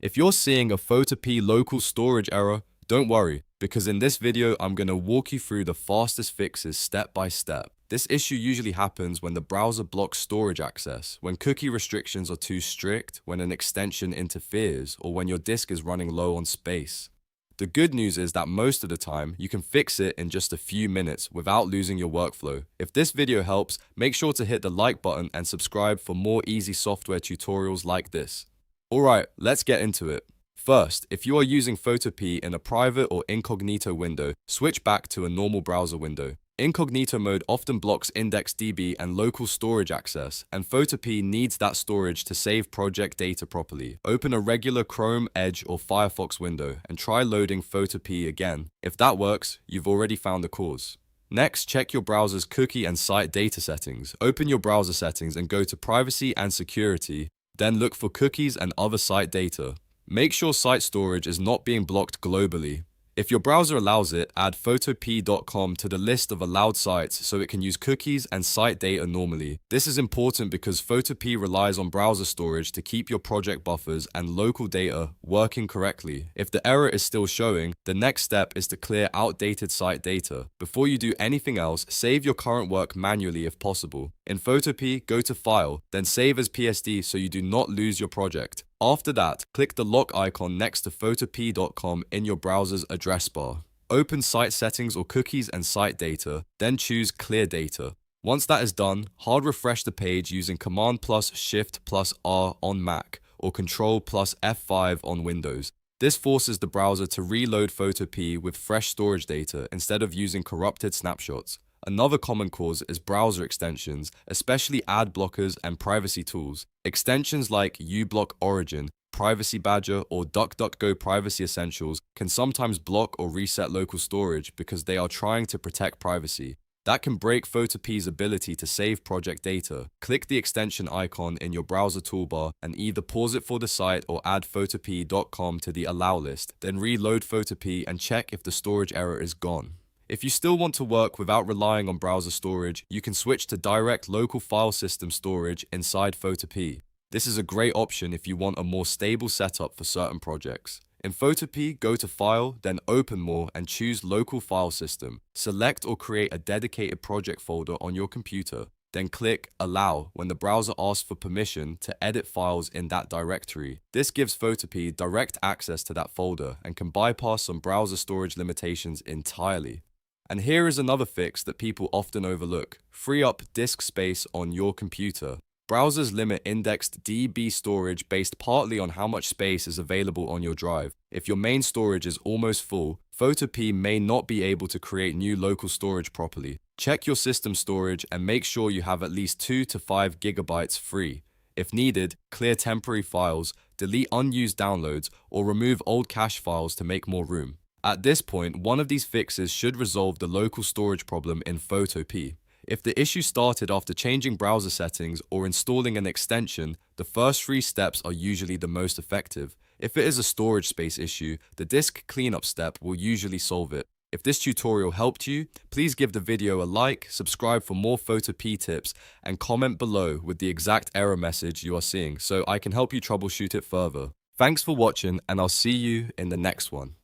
If you're seeing a Photopea local storage error, don't worry, because in this video I'm going to walk you through the fastest fixes step by step. This issue usually happens when the browser blocks storage access, when cookie restrictions are too strict, when an extension interferes, or when your disk is running low on space. The good news is that most of the time, you can fix it in just a few minutes without losing your workflow. If this video helps, make sure to hit the like button and subscribe for more easy software tutorials like this. Alright, let's get into it. First, if you are using Photopea in a private or incognito window, switch back to a normal browser window. Incognito mode often blocks IndexedDB and local storage access, and Photopea needs that storage to save project data properly. Open a regular Chrome, Edge, or Firefox window and try loading Photopea again. If that works, you've already found the cause. Next, check your browser's cookie and site data settings. Open your browser settings and go to Privacy and Security, then look for cookies and other site data. Make sure site storage is not being blocked globally. If your browser allows it, add photopea.com to the list of allowed sites so it can use cookies and site data normally. This is important because Photopea relies on browser storage to keep your project buffers and local data working correctly. If the error is still showing, the next step is to clear outdated site data. Before you do anything else, save your current work manually if possible. In Photopea, go to File, then Save as PSD so you do not lose your project. After that, click the lock icon next to photopea.com in your browser's address bar. Open Site Settings or Cookies and Site Data, then choose Clear Data. Once that is done, hard refresh the page using Command plus Shift plus R on Mac or Control plus F5 on Windows. This forces the browser to reload Photopea with fresh storage data instead of using corrupted snapshots. Another common cause is browser extensions, especially ad blockers and privacy tools. Extensions like uBlock Origin, Privacy Badger, or DuckDuckGo Privacy Essentials can sometimes block or reset local storage because they are trying to protect privacy. That can break Photopea's ability to save project data. Click the extension icon in your browser toolbar and either pause it for the site or add photopea.com to the allow list, then reload Photopea and check if the storage error is gone. If you still want to work without relying on browser storage, you can switch to direct local file system storage inside Photopea. This is a great option if you want a more stable setup for certain projects. In Photopea, go to File, then Open More and choose Local File System. Select or create a dedicated project folder on your computer. Then click Allow when the browser asks for permission to edit files in that directory. This gives Photopea direct access to that folder and can bypass some browser storage limitations entirely. And here is another fix that people often overlook. Free up disk space on your computer. Browsers limit IndexedDB storage based partly on how much space is available on your drive. If your main storage is almost full, Photopea may not be able to create new local storage properly. Check your system storage and make sure you have at least 2 to 5 gigabytes free. If needed, clear temporary files, delete unused downloads, or remove old cache files to make more room. At this point, one of these fixes should resolve the local storage problem in Photopea. If the issue started after changing browser settings or installing an extension, the first 3 steps are usually the most effective. If it is a storage space issue, the disk cleanup step will usually solve it. If this tutorial helped you, please give the video a like, subscribe for more Photopea tips, and comment below with the exact error message you are seeing so I can help you troubleshoot it further. Thanks for watching, and I'll see you in the next one.